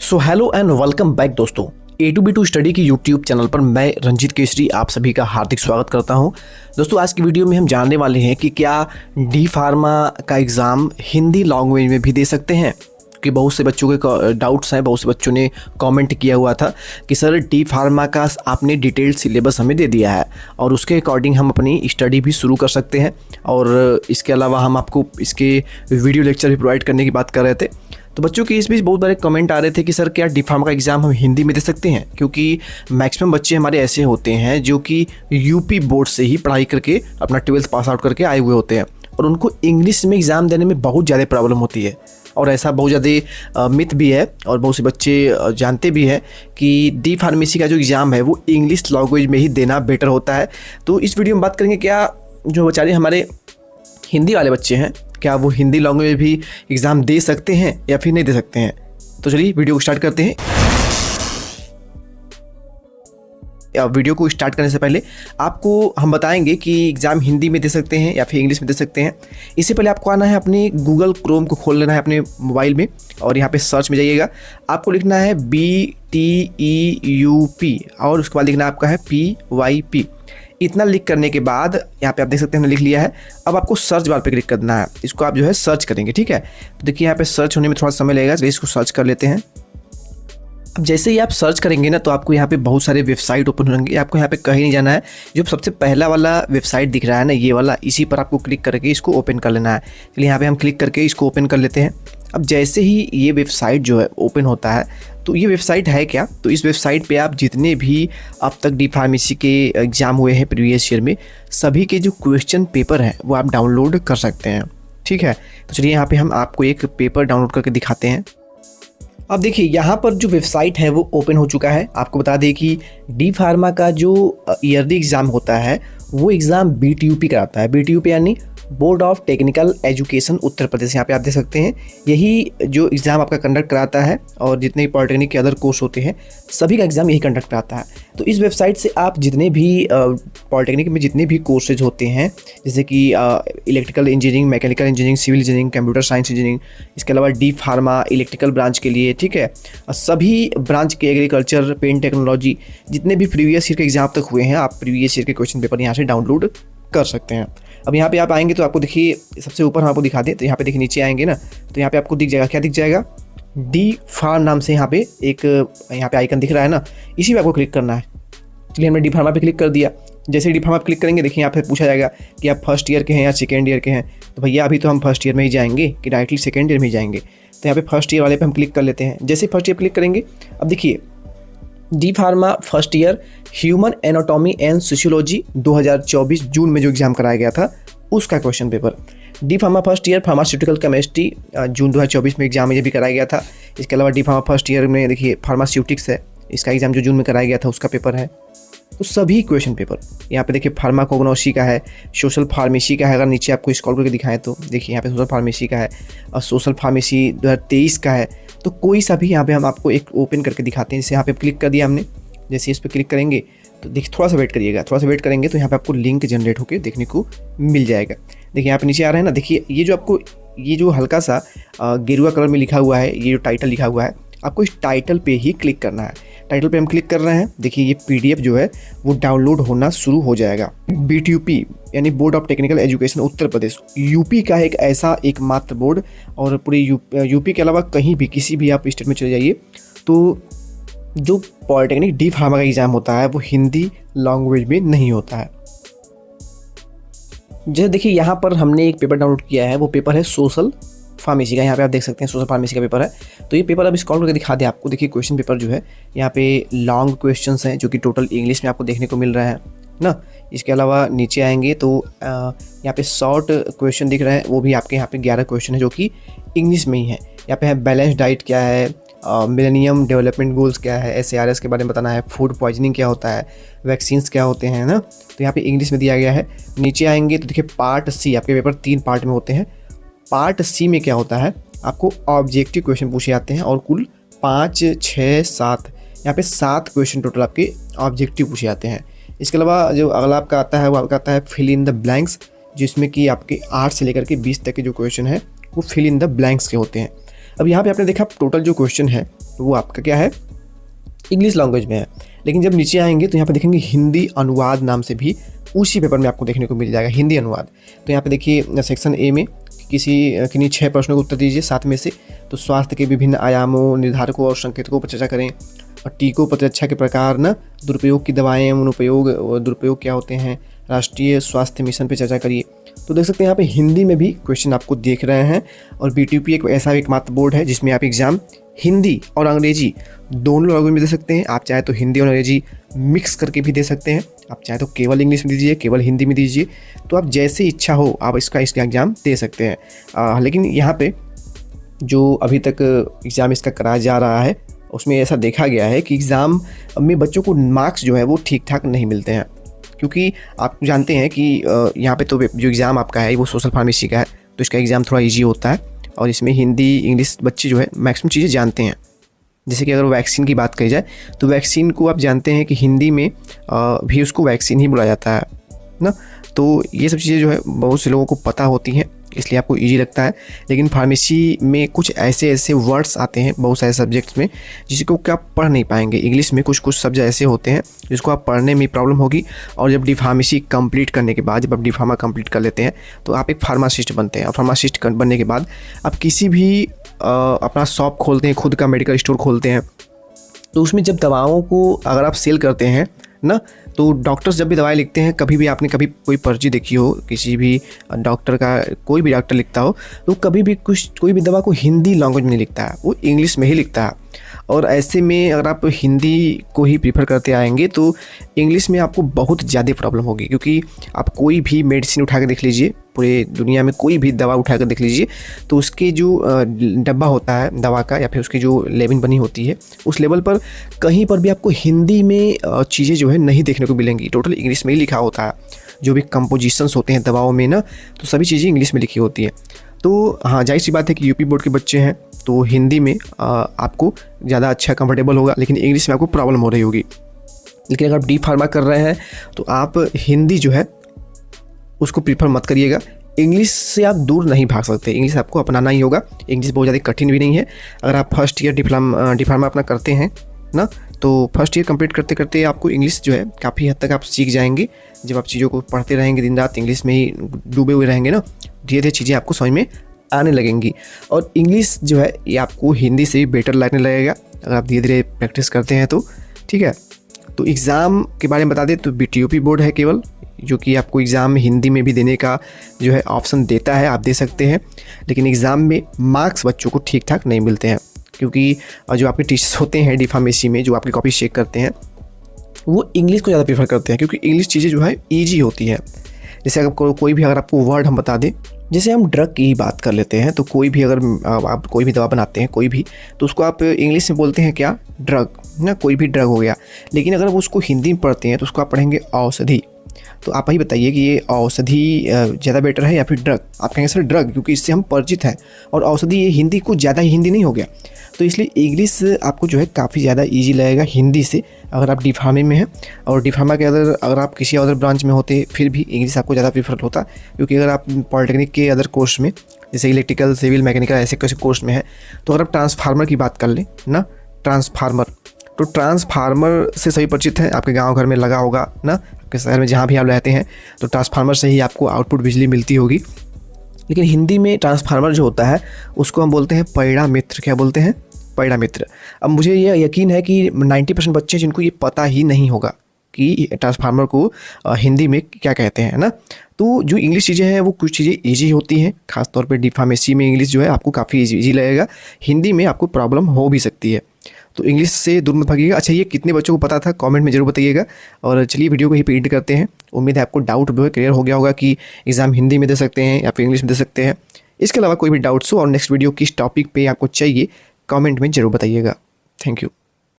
So hello and welcome back दोस्तों। A2B2 study की YouTube channel पर मैं रंजीत केसरी आप सभी का हार्दिक स्वागत करता हूं। दोस्तों आज की वीडियो में हम जानने वाले हैं कि क्या डी फार्मा का एग्ज़ाम हिंदी लैंग्वेज में भी दे सकते हैं, कि बहुत से बच्चों के डाउट्स हैं। बहुत से बच्चों ने कमेंट किया हुआ था कि सर डी फार्मा का आपने डिटेल्ड सिलेबस हमें दे दिया है और उसके अकॉर्डिंग हम अपनी स्टडी भी शुरू कर सकते हैं, और इसके अलावा हम आपको इसके वीडियो लेक्चर भी प्रोवाइड करने की बात कर रहे थे। तो बच्चों के इस बीच बहुत बड़े कमेंट आ रहे थे कि सर क्या डी फार्मा का एग्ज़ाम हम हिंदी में दे सकते हैं, क्योंकि मैक्सिमम बच्चे हमारे ऐसे होते हैं जो कि यूपी बोर्ड से ही पढ़ाई करके अपना 12th पास आउट करके आए हुए होते हैं और उनको इंग्लिश में एग्ज़ाम देने में बहुत ज़्यादा प्रॉब्लम होती है। और ऐसा बहुत ज़्यादा मिथ भी है और बहुत से बच्चे जानते भी हैं कि डी फार्मेसी का जो एग्ज़ाम है वो इंग्लिश लैंग्वेज में ही देना बेटर होता है। तो इस वीडियो में बात करेंगे क्या जो बेचारे हमारे हिंदी वाले बच्चे हैं, क्या वो हिंदी लैंग्वेज में भी एग्ज़ाम दे सकते हैं या फिर नहीं दे सकते हैं। तो चलिए वीडियो को स्टार्ट करते हैं। वीडियो को स्टार्ट करने से पहले आपको हम बताएंगे कि एग्ज़ाम हिंदी में दे सकते हैं या फिर इंग्लिश में दे सकते हैं। इससे पहले आपको आना है अपने गूगल क्रोम को खोल लेना है अपने मोबाइल में और यहाँ पे सर्च में जाइएगा। आपको लिखना है BTEUP और उसके बाद लिखना आपका है PYP। इतना लिख करने के बाद यहाँ पे आप देख सकते हैं हमने लिख लिया है। अब आपको सर्च बार पे क्लिक करना है, इसको आप जो है सर्च करेंगे, ठीक है। तो देखिए यहाँ पे सर्च होने में थोड़ा समय लगेगा, तो इसको सर्च कर लेते हैं। अब जैसे ही आप सर्च करेंगे ना तो आपको यहाँ पे बहुत सारे वेबसाइट ओपन होंगे। आपको यहाँ पे कहीं नहीं जाना है, जो सबसे पहला वाला वेबसाइट दिख रहा है ना ये वाला, इसी पर आपको क्लिक करके इसको ओपन कर लेना है। चलिए यहाँ पे हम क्लिक करके इसको ओपन कर लेते हैं। अब जैसे ही ये वेबसाइट जो है ओपन होता है तो ये वेबसाइट है क्या, तो इस वेबसाइट पे आप जितने भी अब तक डी फार्मेसी के एग्ज़ाम हुए हैं प्रीवियस ईयर में, सभी के जो क्वेश्चन पेपर हैं वो आप डाउनलोड कर सकते हैं, ठीक है। तो चलिए यहाँ पे हम आपको एक पेपर डाउनलोड करके दिखाते हैं। अब देखिए यहाँ पर जो वेबसाइट है वो ओपन हो चुका है। आपको बता दें कि डी फार्मा का जो ईयरली एग्ज़ाम होता है वो एग्ज़ाम BTUP कराता है। BTUP यानी board of technical education Uttar Pradesh. यहाँ पे आप देख सकते हैं यही जो एग्ज़ाम आपका कंडक्ट कराता है, और जितने पॉलिटेक्निक के अदर कोर्स होते हैं सभी का एग्ज़ाम यही कंडक्ट कराता है। तो इस वेबसाइट से आप जितने भी पॉलिटेक्निक में जितने भी कोर्सेज होते हैं, जैसे कि electrical engineering, mechanical engineering, civil engineering, computer science engineering, इसके अलावा डी फार्मा इलेक्ट्रिकल ब्रांच के लिए, ठीक है, सभी ब्रांच के एग्रीकल्चर, पेन टेक्नोलॉजी, जितने भी प्रीवियस ईयर के एग्ज़ाम तक हुए हैं आप प्रीवियस ईयर के क्वेश्चन पेपर यहाँ से डाउनलोड कर सकते हैं। अब यहाँ पे आप आएंगे तो आपको देखिए सबसे ऊपर हम आपको दिखा दें, तो यहाँ पे देखिए नीचे आएंगे ना तो यहाँ पे आपको दिख जाएगा, क्या दिख जाएगा, डी फार्म नाम से यहाँ पे एक यहाँ पे आइकन दिख रहा है ना, इसी पे आपको क्लिक करना है। चलिए हमने डी फार्मा पे क्लिक कर दिया। जैसे ही डी फार्मा पे क्लिक करेंगे देखिए यहाँ पे पूछा जाएगा कि आप फर्स्ट ईयर के हैं या सेकेंड ईयर के हैं। तो भैया अभी तो हम फर्स्ट ईयर में ही जाएंगे कि डायरेक्टली सेकेंड ईयर में ही जाएंगे। तो यहाँ पे फर्स्ट ईयर वाले पे हम क्लिक कर लेते हैं। जैसे फर्स्ट ईयर क्लिक करेंगे, अब देखिए D pharma first year human anatomy and sociology 2024 जून में जो एग्ज़ाम कराया गया था उसका question paper. D pharma first year pharmaceutical chemistry जून 2024 में एग्ज़ाम ये भी कराया गया था। इसके अलावा डी फार्मा फर्स्ट ईयर में देखिए फार्मास्यूटिक्स है, इसका एग्ज़ाम जो जून में कराया गया था उसका पेपर है। तो सभी क्वेश्चन पेपर यहाँ पे देखिए फार्माकोग्नोसी का है, सोशल फार्मेसी का है। अगर नीचे आपको स्क्रॉल करके दिखाएं तो देखिए यहाँ पे सोशल फार्मेसी का है और सोशल फार्मेसी 2023 का है। तो कोई सा भी यहाँ पे हम आपको एक ओपन करके दिखाते हैं। जैसे यहाँ पे क्लिक कर दिया हमने, जैसे इस पर क्लिक करेंगे तो देखिए थोड़ा सा वेट करिएगा, थोड़ा सा वेट करेंगे तो यहाँ पे आपको लिंक जनरेट होकर देखने को मिल जाएगा। देखिए यहाँ पे नीचे आ रहा है ना, देखिए ये जो आपको ये जो हल्का सा गेरुआ कलर में लिखा हुआ है, ये जो टाइटल लिखा हुआ है, आपको इस टाइटल पे ही क्लिक करना है। टाइटल पे हम क्लिक कर रहे हैं, देखिए ये PDF जो है वो डाउनलोड होना शुरू हो जाएगा। BTUP यानी board of technical education Uttar Pradesh, UP का एक ऐसा एकमात्र बोर्ड, और पूरे यूपी के अलावा कहीं भी किसी भी आप स्टेट में चले जाइए तो जो पॉलिटेक्निक डी फार्मा का एग्ज़ाम होता है वो हिंदी लैंग्वेज में नहीं होता है। जैसे देखिए यहाँ पर हमने एक पेपर डाउनलोड किया है, वो पेपर है सोशल फार्मेसी का। यहाँ पे आप देख सकते हैं सोशल फार्मेसी का पेपर है। तो ये पेपर अब स्क्रॉल करके दिखा दे आपको। देखिए क्वेश्चन पेपर जो है यहाँ पे लॉन्ग क्वेश्चंस हैं जो कि टोटल इंग्लिश में आपको देखने को मिल रहा है ना। इसके अलावा नीचे आएंगे तो यहाँ पे शॉर्ट क्वेश्चन दिख रहा है, वो भी आपके यहाँ पे 11 क्वेश्चन है जो कि इंग्लिश में ही है। यहाँ पे है बैलेंस डाइट क्या है, मिलेनियम डेवलपमेंट गोल्स क्या है, SARS के बारे में बताना है, फूड पॉइजनिंग क्या होता है, वैक्सीन्स क्या होते हैं ना। तो यहाँ पे इंग्लिश में दिया गया है। नीचे आएंगे तो देखिए पार्ट C, आपके पेपर 3 पार्ट में होते हैं। पार्ट C में क्या होता है, आपको ऑब्जेक्टिव क्वेश्चन पूछे जाते हैं और कुल 5, 6, 7 यहाँ पे 7 क्वेश्चन टोटल आपके ऑब्जेक्टिव पूछे जाते हैं। इसके अलावा जो अगला आपका आता है वो आपका आता है फिल इन द ब्लैंक्स, जिसमें कि आपके 8 से लेकर के 20 तक के जो क्वेश्चन है वो फिल इन द ब्लैंक्स के होते हैं। अब यहाँ पे आपने देखा टोटल जो क्वेश्चन है वो आपका क्या है, इंग्लिश लैंग्वेज में है, लेकिन जब नीचे आएंगे तो यहाँ पे देखेंगे हिंदी अनुवाद नाम से भी उसी पेपर में आपको देखने को मिल जाएगा, हिंदी अनुवाद। तो यहाँ पे देखिए सेक्शन ए में किन्हीं 6 प्रश्नों का उत्तर दीजिए 7 में से। तो स्वास्थ्य के विभिन्न आयामों, निर्धारकों और संकेतकों पर चर्चा करें, और टीकों, प्रतिरक्षा के प्रकार, न दुरुपयोग की दवाएं, अनुपयोग और दुरुपयोग क्या होते हैं, राष्ट्रीय स्वास्थ्य मिशन पे चर्चा करिए। तो देख सकते हैं यहाँ पे हिंदी में भी क्वेश्चन आपको देख रहे हैं। और BTUP एक ऐसा एकमात्र बोर्ड है जिसमें आप एग्ज़ाम हिंदी और अंग्रेजी दोनों लैंग्वेज में दे सकते हैं। आप चाहे तो हिंदी और अंग्रेजी मिक्स करके भी दे सकते हैं, आप चाहे तो केवल इंग्लिश में दीजिए, केवल हिंदी में दीजिए, तो आप जैसे इच्छा हो आप इसका एग्ज़ाम दे सकते हैं। लेकिन यहाँ पे जो अभी तक एग्ज़ाम इसका कराया जा रहा है उसमें ऐसा देखा गया है कि एग्ज़ाम में बच्चों को मार्क्स जो है वो ठीक ठाक नहीं मिलते हैं, क्योंकि आप जानते हैं कि यहाँ पे तो जो एग्ज़ाम आपका है वो सोशल फार्मेसी का है, तो इसका एग्ज़ाम थोड़ा ईजी होता है और इसमें हिंदी इंग्लिश बच्चे जो है मैक्सिमम चीज़ें जानते हैं। जैसे कि अगर वैक्सीन की बात करी जाए तो वैक्सीन को आप जानते हैं कि हिंदी में भी उसको वैक्सीन ही बुलाया जाता है ना। तो ये सब चीज़ें जो है बहुत से लोगों को पता होती हैं, इसलिए आपको इजी लगता है। लेकिन फार्मेसी में कुछ ऐसे वर्ड्स आते हैं बहुत सारे सब्जेक्ट्स में जिसको क्या आप पढ़ नहीं पाएंगे। इंग्लिश में कुछ सब्जेक्ट ऐसे होते हैं जिसको आप पढ़ने में प्रॉब्लम होगी, और जब फार्मेसी कंप्लीट करने के बाद, जब आप फार्मा कंप्लीट कर लेते हैं तो आप एक फार्मासिस्ट बनते हैं। और फार्मासिस्ट बनने के बाद आप किसी भी अपना शॉप खोलते हैं, खुद का मेडिकल स्टोर खोलते हैं, तो उसमें जब दवाओं को अगर आप सेल करते हैं ना, तो डॉक्टर्स जब भी दवाई लिखते हैं, कभी भी आपने कोई पर्ची देखी हो किसी भी डॉक्टर का, कोई भी डॉक्टर लिखता हो तो कभी भी कोई भी दवा को हिंदी लैंग्वेज में नहीं लिखता है, वो इंग्लिश में ही लिखता है। और ऐसे में अगर आप हिंदी को ही प्रीफर करते आएंगे तो इंग्लिश में आपको बहुत ज़्यादा प्रॉब्लम होगी, क्योंकि आप कोई भी मेडिसिन उठा कर देख लीजिए, पूरे दुनिया में कोई भी दवा उठा कर देख लीजिए, तो उसके जो डब्बा होता है दवा का या फिर उसकी जो लेबल बनी होती है उस लेवल पर कहीं पर भी आपको हिंदी में चीज़ें जो है नहीं देखने को मिलेंगी, टोटल इंग्लिश में ही लिखा होता है। जो भी कंपोजिशंस होते हैं दवाओं में ना, तो सभी चीज़ें इंग्लिश में लिखी होती हैं। तो हाँ, जाहिर सी बात है कि यूपी बोर्ड के बच्चे हैं तो हिंदी में आपको ज़्यादा अच्छा कंफर्टेबल होगा, लेकिन इंग्लिश में आपको प्रॉब्लम हो रही होगी। लेकिन अगर आप डी फार्मा कर रहे हैं तो आप हिंदी जो है उसको प्रीफर मत करिएगा। इंग्लिश से आप दूर नहीं भाग सकते, इंग्लिश आपको अपनाना ही होगा। इंग्लिश बहुत ज़्यादा कठिन भी नहीं है। अगर आप फर्स्ट ईयर डी फार्मा अपना करते हैं ना, तो फर्स्ट ईयर कंप्लीट करते करते आपको इंग्लिश जो है काफ़ी हद तक आप सीख जाएंगे। जब आप चीज़ों को पढ़ते रहेंगे, दिन रात इंग्लिश में ही डूबे हुए रहेंगे ना, धीरे धीरे चीज़ें आपको समझ में आने लगेंगी। और इंग्लिश जो है ये आपको हिंदी से भी बेटर लगने लगेगा अगर आप धीरे धीरे प्रैक्टिस करते हैं तो, ठीक है। तो एग्ज़ाम के बारे में बता दें तो BTUP बोर्ड है केवल, जो कि आपको एग्ज़ाम हिंदी में भी देने का जो है ऑप्शन देता है, आप दे सकते हैं। लेकिन एग्ज़ाम में मार्क्स बच्चों को ठीक ठाक नहीं मिलते हैं, क्योंकि जो आपके टीचर्स होते हैं डी फार्मेसी में जो आपकी कॉपी चेक करते हैं वो इंग्लिश को ज़्यादा प्रीफर करते हैं, क्योंकि इंग्लिश चीज़ें जो है ईजी होती है। जैसे अगर कोई भी अगर आपको वर्ड हम बता दें, जैसे हम ड्रग की ही बात कर लेते हैं, तो कोई भी अगर आप कोई भी दवा बनाते हैं कोई भी, तो उसको आप इंग्लिश में बोलते हैं क्या, ड्रग ना, कोई भी ड्रग हो गया। लेकिन अगर वो उसको हिंदी में पढ़ते हैं तो उसको आप पढ़ेंगे औषधि। तो आप ही बताइए कि ये औषधि ज़्यादा बेटर है या फिर ड्रग? आप कहेंगे सर ड्रग, क्योंकि इससे हम परिचित हैं, और औषधि ये हिंदी को ज़्यादा ही हिंदी नहीं हो गया। तो इसलिए इंग्लिश आपको जो है काफ़ी ज़्यादा इजी लगेगा हिंदी से, अगर आप डी फार्मा में हैं। और डी फार्मा के अगर आप किसी अदर ब्रांच में होते फिर भी इंग्लिश आपको ज़्यादा प्रीफर होता, क्योंकि अगर आप पॉलिटेक्निक के अदर कोर्स में जैसे इलेक्ट्रिकल, सिविल, मैकेनिकल ऐसे कैसे कोर्स में है, तो अगर आप ट्रांसफार्मर की बात कर लें ना, ट्रांसफार्मर, तो ट्रांसफार्मर से सभी परिचित हैं, आपके गाँव घर में लगा होगा ना, आपके शहर में जहाँ भी आप रहते हैं, तो ट्रांसफार्मर से ही आपको आउटपुट बिजली मिलती होगी। लेकिन हिंदी में ट्रांसफार्मर जो होता है उसको हम बोलते हैं पैड़ा मित्र। क्या बोलते हैं? पैड़ा मित्र। अब मुझे ये यकीन है कि 90% बच्चे जिनको ये पता ही नहीं होगा कि ट्रांसफार्मर को हिंदी में क्या कहते हैं ना। तो जो इंग्लिश चीज़ें हैं वो कुछ चीज़ें ईजी होती हैं, खासतौर पे डी फार्मेसी में इंग्लिश जो है आपको काफ़ी ईजी लगेगा, हिंदी में आपको प्रॉब्लम हो भी सकती है। तो इंग्लिश से दूर मत भागिएगा। अच्छा, ये कितने बच्चों को पता था कमेंट में ज़रूर बताइएगा। और चलिए वीडियो को ही एंड करते हैं। उम्मीद है आपको डाउट जो है क्लियर हो गया होगा कि एग्ज़ाम हिंदी में दे सकते हैं या फिर इंग्लिश में दे सकते हैं। इसके अलावा कोई भी डाउट्स हो और नेक्स्ट वीडियो किस टॉपिक पे आपको चाहिए कमेंट में ज़रूर बताइएगा। Thank you.